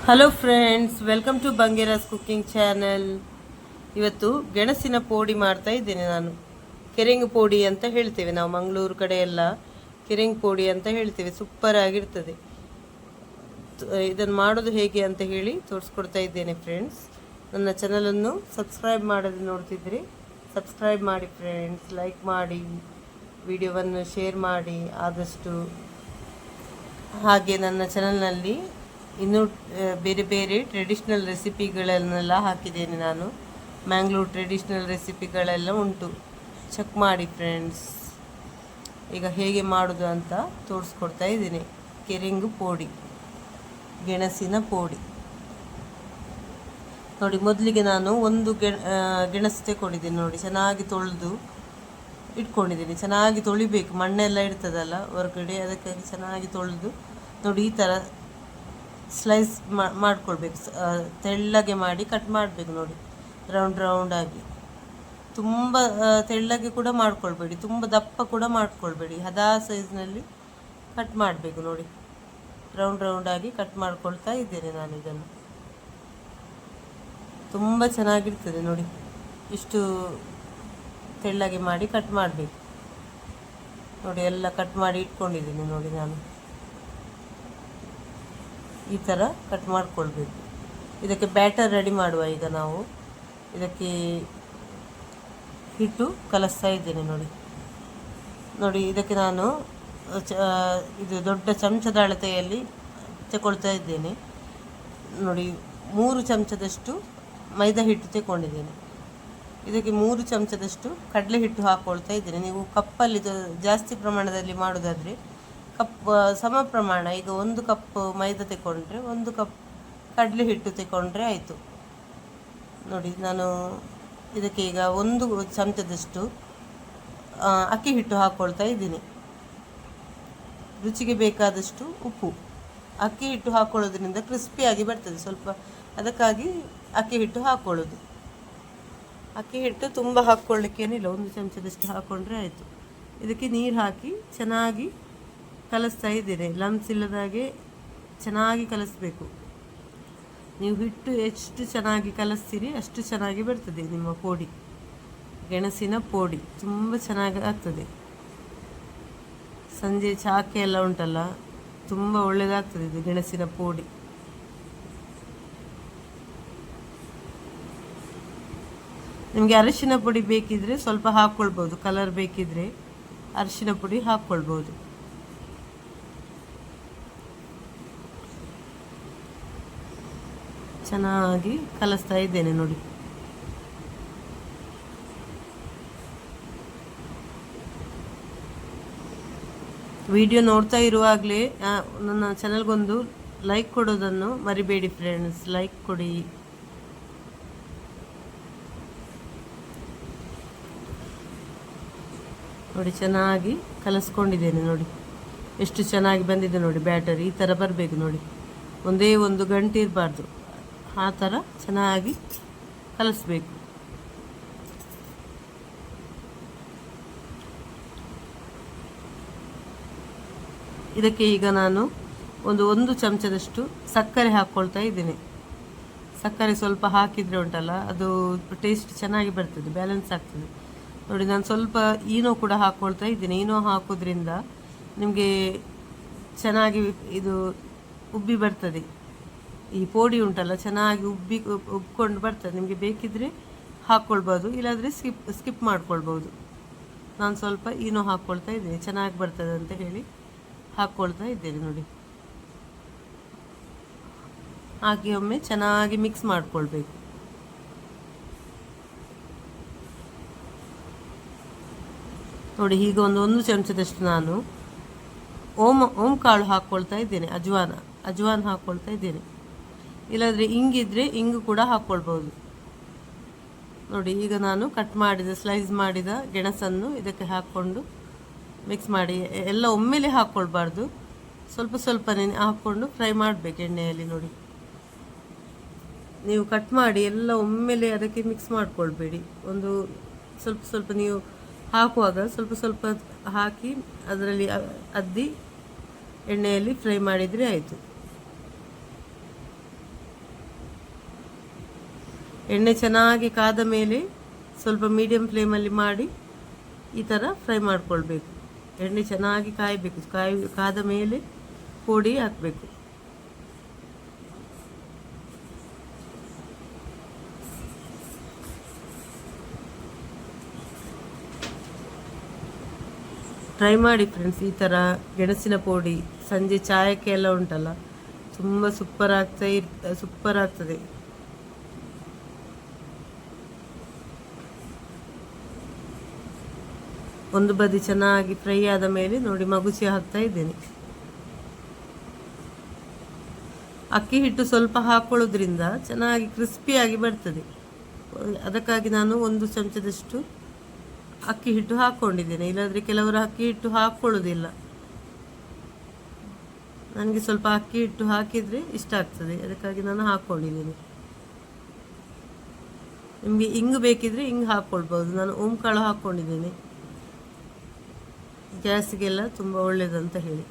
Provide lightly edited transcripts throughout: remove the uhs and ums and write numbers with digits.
Hello friends, welcome to Bangeras cooking channel. ಇವತ್ತು ಗೆಣಸಿನ ಪೋಡಿ ಮಾಡ್ತಾ ಇದ್ದೇನೆ ನಾನು. ಕೆರೆಂಗು ಪೋಡಿ ಅಂತ ಹೇಳ್ತೇವೆ ನಾವು, ಮಂಗಳೂರು ಕಡೆ ಎಲ್ಲ ಕೆರೆಂಗು ಪೋಡಿ ಅಂತ ಹೇಳ್ತೇವೆ. ಸೂಪರ್ ಆಗಿರ್ತದೆ. ಇದನ್ನು ಮಾಡೋದು ಹೇಗೆ ಅಂತ ಹೇಳಿ ತೋರಿಸ್ಕೊಡ್ತಾ ಇದ್ದೇನೆ ಫ್ರೆಂಡ್ಸ್. ನನ್ನ ಚಾನಲನ್ನು ಸಬ್ಸ್ಕ್ರೈಬ್ ಮಾಡೋದು ನೋಡ್ತಿದ್ರಿ, ಸಬ್ಸ್ಕ್ರೈಬ್ ಮಾಡಿ ಫ್ರೆಂಡ್ಸ್, ಲೈಕ್ ಮಾಡಿ, ವಿಡಿಯೋವನ್ನು ಶೇರ್ ಮಾಡಿ ಆದಷ್ಟು. ಹಾಗೆ ನನ್ನ ಚಾನಲ್ನಲ್ಲಿ ಇನ್ನೂ ಬೇರೆ ಬೇರೆ ಟ್ರೆಡಿಷ್ನಲ್ ರೆಸಿಪಿಗಳನ್ನೆಲ್ಲ ಹಾಕಿದ್ದೇನೆ ನಾನು. ಮ್ಯಾಂಗ್ಳೂರ್ ಟ್ರೆಡಿಷ್ನಲ್ ರೆಸಿಪಿಗಳೆಲ್ಲ ಉಂಟು, ಚೆಕ್ ಮಾಡಿ ಫ್ರೆಂಡ್ಸ್. ಈಗ ಹೇಗೆ ಮಾಡೋದು ಅಂತ ತೋರಿಸ್ಕೊಡ್ತಾ ಇದ್ದೀನಿ. ಕೆರೆಂಗು ಪೋಡಿ, ಗೆಣಸಿನ ಪೋಡಿ ನೋಡಿ. ಮೊದಲಿಗೆ ನಾನು ಒಂದು ಗೆಣಸು ತಗೊಂಡಿದ್ದೀನಿ ನೋಡಿ, ಚೆನ್ನಾಗಿ ತೊಳೆದು ಇಟ್ಕೊಂಡಿದ್ದೀನಿ. ಚೆನ್ನಾಗಿ ತೊಳಿಬೇಕು, ಮಣ್ಣೆಲ್ಲ ಇರ್ತದಲ್ಲ ಹೊರಗಡೆ, ಅದಕ್ಕಾಗಿ ಚೆನ್ನಾಗಿ ತೊಳೆದು ನೋಡಿ ಈ ಥರ ಸ್ಲೈಸ್ ಮಾಡ್ಕೊಳ್ಬೇಕು. ತೆಳ್ಳಗೆ ಮಾಡಿ ಕಟ್ ಮಾಡಬೇಕು ನೋಡಿ, ರೌಂಡ್ ರೌಂಡಾಗಿ. ತುಂಬ ತೆಳ್ಳಗೆ ಕೂಡ ಮಾಡ್ಕೊಳ್ಬೇಡಿ, ತುಂಬ ದಪ್ಪ ಕೂಡ ಮಾಡ್ಕೊಳ್ಬೇಡಿ, ಹದಾ ಸೈಜ್ನಲ್ಲಿ ಕಟ್ ಮಾಡಬೇಕು ನೋಡಿ. ರೌಂಡ್ ರೌಂಡಾಗಿ ಕಟ್ ಮಾಡ್ಕೊಳ್ತಾ ಇದ್ದೇನೆ ನಾನು ಇದನ್ನು. ತುಂಬ ಚೆನ್ನಾಗಿರ್ತದೆ ನೋಡಿ, ಇಷ್ಟು ತೆಳ್ಳಗೆ ಮಾಡಿ ಕಟ್ ಮಾಡಬೇಕು ನೋಡಿ. ಎಲ್ಲ ಕಟ್ ಮಾಡಿ ಇಟ್ಕೊಂಡಿದ್ದೀನಿ ನೋಡಿ ನಾನು. ಈ ಥರ ಕಟ್ ಮಾಡಿಕೊಳ್ಬೇಕು. ಇದಕ್ಕೆ ಬ್ಯಾಟರ್ ರೆಡಿ ಮಾಡುವ. ಈಗ ನಾವು ಇದಕ್ಕೆ ಹಿಟ್ಟು ಕಲಿಸ್ತಾ ಇದ್ದೇನೆ ನೋಡಿ. ನೋಡಿ ಇದಕ್ಕೆ ನಾನು ಇದು ದೊಡ್ಡ ಚಮಚದ ಅಳತೆಯಲ್ಲಿ ತಗೊಳ್ತಾ ಇದ್ದೇನೆ ನೋಡಿ. 3 ಚಮಚದಷ್ಟು ಮೈದಾ ಹಿಟ್ಟು ತಗೊಂಡಿದ್ದೇನೆ. ಇದಕ್ಕೆ 3 ಚಮಚದಷ್ಟು ಕಡಲೆ ಹಿಟ್ಟು ಹಾಕ್ಕೊಳ್ತಾ ಇದ್ದೇನೆ. ನೀವು ಕಪ್ಪಲ್ಲಿ ಜಾಸ್ತಿ ಪ್ರಮಾಣದಲ್ಲಿ ಮಾಡೋದಾದರೆ ಸಮ ಪ್ರಮಾಣ, ಈಗ 1 ಕಪ್ ಮೈದಾ ತಗೊಂಡ್ರೆ 1 ಕಪ್ ಕಡಲೆ ಹಿಟ್ಟು ತಗೊಂಡ್ರೆ ಆಯಿತು ನೋಡಿ. ನಾನು ಇದಕ್ಕೆ ಈಗ 1 ಚಮಚದಷ್ಟು ಅಕ್ಕಿ ಹಿಟ್ಟು ಹಾಕ್ಕೊಳ್ತಾ ಇದ್ದೀನಿ. ರುಚಿಗೆ ಬೇಕಾದಷ್ಟು ಉಪ್ಪು. ಅಕ್ಕಿ ಹಿಟ್ಟು ಹಾಕ್ಕೊಳ್ಳೋದ್ರಿಂದ ಕ್ರಿಸ್ಪಿಯಾಗಿ ಬರ್ತದೆ ಸ್ವಲ್ಪ, ಅದಕ್ಕಾಗಿ ಅಕ್ಕಿ ಹಿಟ್ಟು ಹಾಕ್ಕೊಳ್ಳೋದು. ಅಕ್ಕಿ ಹಿಟ್ಟು ತುಂಬ ಹಾಕ್ಕೊಳ್ಳಿಕ್ಕೇನಿಲ್ಲ, 1 ಚಮಚದಷ್ಟು ಹಾಕ್ಕೊಂಡ್ರೆ ಆಯಿತು. ಇದಕ್ಕೆ ನೀರು ಹಾಕಿ ಚೆನ್ನಾಗಿ ಕಲಿಸ್ತಾ ಇದ್ದೀರಿ. ಲಮ್ಸ್ ಇಲ್ಲದಾಗೆ ಚೆನ್ನಾಗಿ ಕಲಿಸ್ಬೇಕು. ನೀವು ಹಿಟ್ಟು ಎಷ್ಟು ಚೆನ್ನಾಗಿ ಕಲಿಸ್ತೀರಿ ಅಷ್ಟು ಚೆನ್ನಾಗಿ ಬರ್ತದೆ ನಿಮ್ಮ ಪೋಡಿ. ಗೆಣಸಿನ ಪೋಡಿ ತುಂಬ ಚೆನ್ನಾಗಿ ಆಗ್ತದೆ. ಸಂಜೆ ಚಾಕೆ ಎಲ್ಲ ಉಂಟಲ್ಲ, ತುಂಬ ಒಳ್ಳೆಯದಾಗ್ತದೆ ಇದು ಗೆಣಸಿನ ಪೋಡಿ. ನಿಮಗೆ ಅರಿಶಿನ ಪುಡಿ ಬೇಕಿದ್ರೆ ಸ್ವಲ್ಪ ಹಾಕ್ಕೊಳ್ಬೋದು, ಕಲರ್ ಬೇಕಿದ್ರೆ ಅರಿಶಿನ ಪುಡಿ ಹಾಕ್ಕೊಳ್ಬೋದು. ಚೆನ್ನಾಗಿ ಕಲಿಸ್ತಾ ಇದ್ದೇನೆ ನೋಡಿ. ವಿಡಿಯೋ ನೋಡ್ತಾ ಇರುವಾಗಲೇ ನನ್ನ ಚಾನಲ್ಗೊಂದು ಲೈಕ್ ಕೊಡೋದನ್ನು ಮರಿಬೇಡಿ ಫ್ರೆಂಡ್ಸ್, ಲೈಕ್ ಕೊಡಿ. ನೋಡಿ ಚೆನ್ನಾಗಿ ಕಲಿಸ್ಕೊಂಡಿದ್ದೇನೆ ನೋಡಿ, ಎಷ್ಟು ಚೆನ್ನಾಗಿ ಬಂದಿದೆ ನೋಡಿ. ಬ್ಯಾಟರ್ ಈ ಥರ ಬರಬೇಕು ನೋಡಿ, ಒಂದೇ ಒಂದು ಗಂಟೆ ಇರಬಾರ್ದು, ಆ ಥರ ಚೆನ್ನಾಗಿ ಕಲಿಸ್ಬೇಕು. ಇದಕ್ಕೆ ಈಗ ನಾನು ಒಂದು ಚಮಚದಷ್ಟು ಸಕ್ಕರೆ ಹಾಕ್ಕೊಳ್ತಾ ಇದ್ದೀನಿ. ಸಕ್ಕರೆ ಸ್ವಲ್ಪ ಹಾಕಿದರೆ ಉಂಟಲ್ಲ, ಅದು ಟೇಸ್ಟ್ ಚೆನ್ನಾಗಿ ಬರ್ತದೆ, ಬ್ಯಾಲೆನ್ಸ್ ಆಗ್ತದೆ ನೋಡಿ. ನಾನು ಸ್ವಲ್ಪ ಈನೋ ಕೂಡ ಹಾಕ್ಕೊಳ್ತಾ ಇದ್ದೀನಿ. ಈನೋ ಹಾಕೋದ್ರಿಂದ ನಿಮಗೆ ಚೆನ್ನಾಗಿ ಇದು ಉಬ್ಬಿ ಬರ್ತದೆ. ಈ ಪೋಡಿ ಉಂಟಲ್ಲ ಚೆನ್ನಾಗಿ ಉಬ್ಕೊಂಡು ಬರ್ತದೆ. ನಿಮಗೆ ಬೇಕಿದ್ದರೆ ಹಾಕ್ಕೊಳ್ಬೋದು, ಇಲ್ಲಾಂದರೆ ಸ್ಕಿಪ್ ಮಾಡ್ಕೊಳ್ಬೋದು. ನಾನು ಸ್ವಲ್ಪ ಈನೋ ಹಾಕ್ಕೊಳ್ತಾ ಇದ್ದೀನಿ, ಚೆನ್ನಾಗಿ ಬರ್ತದೆ ಅಂತ ಹೇಳಿ ಹಾಕ್ಕೊಳ್ತಾ ಇದ್ದೇನೆ ನೋಡಿ. ಹಾಕಿ ಒಮ್ಮೆ ಚೆನ್ನಾಗಿ ಮಿಕ್ಸ್ ಮಾಡಿಕೊಳ್ಬೇಕು. ನೋಡಿ ಈಗ ಒಂದು ಚಮಚದಷ್ಟು ನಾನು ಓಂ ಕಾಳು ಹಾಕ್ಕೊಳ್ತಾ ಇದ್ದೇನೆ. ಅಜ್ವಾನ್ ಹಾಕ್ಕೊಳ್ತಾ ಇದ್ದೇನೆ. ಇಲ್ಲಾಂದರೆ ಇಂಗಿದ್ರೆ ಇಂಗು ಕೂಡ ಹಾಕ್ಕೊಳ್ಬೋದು ನೋಡಿ. ಈಗ ನಾನು ಕಟ್ ಮಾಡಿದ ಸ್ಲೈಸ್ ಮಾಡಿದ ಗೆಣಸನ್ನು ಇದಕ್ಕೆ ಹಾಕ್ಕೊಂಡು ಮಿಕ್ಸ್ ಮಾಡಿ, ಎಲ್ಲ ಒಮ್ಮೆಲೆ ಹಾಕ್ಕೊಳ್ಬಾರ್ದು, ಸ್ವಲ್ಪ ಸ್ವಲ್ಪನೇ ಹಾಕ್ಕೊಂಡು ಫ್ರೈ ಮಾಡಬೇಕು ಎಣ್ಣೆಯಲ್ಲಿ ನೋಡಿ. ನೀವು ಕಟ್ ಮಾಡಿ ಎಲ್ಲ ಒಮ್ಮೆಲೆ ಅದಕ್ಕೆ ಮಿಕ್ಸ್ ಮಾಡ್ಕೊಳ್ಬೇಡಿ. ಒಂದು ಸ್ವಲ್ಪ ನೀವು ಹಾಕುವಾಗ ಸ್ವಲ್ಪ ಹಾಕಿ ಅದರಲ್ಲಿ ಅದ್ದಿ ಎಣ್ಣೆಯಲ್ಲಿ ಫ್ರೈ ಮಾಡಿದರೆ ಆಯಿತು. ಎಣ್ಣೆ ಚೆನ್ನಾಗಿ ಕಾದ ಮೇಲೆ ಸ್ವಲ್ಪ ಮೀಡಿಯಮ್ ಫ್ಲೇಮಲ್ಲಿ ಮಾಡಿ ಈ ಥರ ಫ್ರೈ ಮಾಡ್ಕೊಳ್ಬೇಕು. ಎಣ್ಣೆ ಚೆನ್ನಾಗಿ ಕಾಯಬೇಕು, ಕಾದ ಮೇಲೆ ಪುಡಿ ಹಾಕಬೇಕು. ಟ್ರೈ ಮಾಡಿ ಫ್ರೆಂಡ್ಸ್, ಈ ಥರ ಗೆಣಸಿನ ಪುಡಿ ಸಂಜೆ ಚಾಯಕ್ಕೆ ಎಲ್ಲ ಉಂಟಲ್ಲ, ತುಂಬ ಸೂಪರ್ ಆಗ್ತದೆ. ಒಂದು ಬದಿ ಚೆನ್ನಾಗಿ ಫ್ರೈ ಆದ ಮೇಲೆ ನೋಡಿ ಮಗುಚಿ ಹಾಕ್ತಾ ಇದ್ದೇನೆ. ಅಕ್ಕಿ ಹಿಟ್ಟು ಸ್ವಲ್ಪ ಹಾಕೊಳ್ಳೋದ್ರಿಂದ ಚೆನ್ನಾಗಿ ಕ್ರಿಸ್ಪಿಯಾಗಿ ಬರ್ತದೆ. ಅದಕ್ಕಾಗಿ ನಾನು 1 ಚಮಚದಷ್ಟು ಅಕ್ಕಿ ಹಿಟ್ಟು ಹಾಕ್ಕೊಂಡಿದ್ದೇನೆ. ಇಲ್ಲಾಂದರೆ ಕೆಲವರು ಅಕ್ಕಿ ಹಿಟ್ಟು ಹಾಕ್ಕೊಳ್ಳೋದಿಲ್ಲ. ನನಗೆ ಸ್ವಲ್ಪ ಅಕ್ಕಿ ಹಿಟ್ಟು ಹಾಕಿದರೆ ಇಷ್ಟ ಆಗ್ತದೆ, ಅದಕ್ಕಾಗಿ ನಾನು ಹಾಕ್ಕೊಂಡಿದ್ದೇನೆ. ನಿಮಗೆ ಇಂಗು ಬೇಕಿದ್ರೆ ಇಂಗು ಹಾಕ್ಕೊಳ್ಬೋದು. ನಾನು ಓಂಕಾಳು ಹಾಕ್ಕೊಂಡಿದ್ದೇನೆ, ಗ್ಯಾಸ್ಗೆಲ್ಲ ತುಂಬ ಒಳ್ಳೆಯದಂತ ಹೇಳಿ,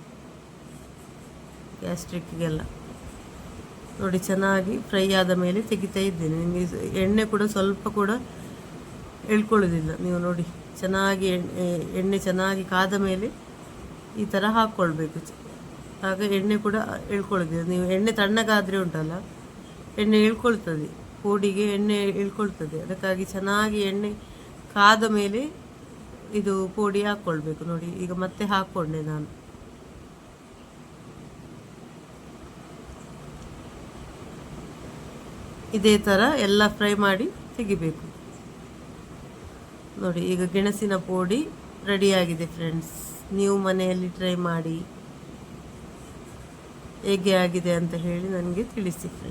ಗ್ಯಾಸ್ಟ್ರಿಕ್ಗೆಲ್ಲ. ನೋಡಿ ಚೆನ್ನಾಗಿ ಫ್ರೈ ಆದ ಮೇಲೆ ತೆಗಿತಾ ಇದ್ದೇನೆ. ನಿಮಗೆ ಎಣ್ಣೆ ಕೂಡ ಸ್ವಲ್ಪ ಕೂಡ ಎಳ್ಕೊಳ್ಳೋದಿಲ್ಲ. ನೀವು ನೋಡಿ ಚೆನ್ನಾಗಿ ಎಣ್ಣೆ ಚೆನ್ನಾಗಿ ಕಾದ ಮೇಲೆ ಈ ಥರ ಹಾಕ್ಕೊಳ್ಬೇಕು. ಆಗ ಎಣ್ಣೆ ಕೂಡ ಎಳ್ಕೊಳ್ಳೋದಿಲ್ಲ. ನೀವು ಎಣ್ಣೆ ತಣ್ಣಗಾದರೆ ಉಂಟಲ್ಲ, ಎಣ್ಣೆ ಎಳ್ಕೊಳ್ತದೆ, ಪುಡಿಗೆ ಎಣ್ಣೆ ಎಳ್ಕೊಳ್ತದೆ. ಅದಕ್ಕಾಗಿ ಚೆನ್ನಾಗಿ ಎಣ್ಣೆ ಕಾದ ಮೇಲೆ ಇದು ಪುಡಿ ಹಾಕ್ಕೊಳ್ಬೇಕು. ನೋಡಿ ಈಗ ಮತ್ತೆ ಹಾಕ್ಕೊಂಡೆ ನಾನು. ಇದೇ ಥರ ಎಲ್ಲ ಫ್ರೈ ಮಾಡಿ ತೆಗಿಬೇಕು. ನೋಡಿ ಈಗ ಗೆಣಸಿನ ಪುಡಿ ರೆಡಿಯಾಗಿದೆ ಫ್ರೆಂಡ್ಸ್. ನೀವು ಮನೆಯಲ್ಲಿ ಟ್ರೈ ಮಾಡಿ ಹೇಗೆ ಆಗಿದೆ ಅಂತ ಹೇಳಿ ನನಗೆ ತಿಳಿಸಿ ಫ್ರೆಂಡ್ಸ್.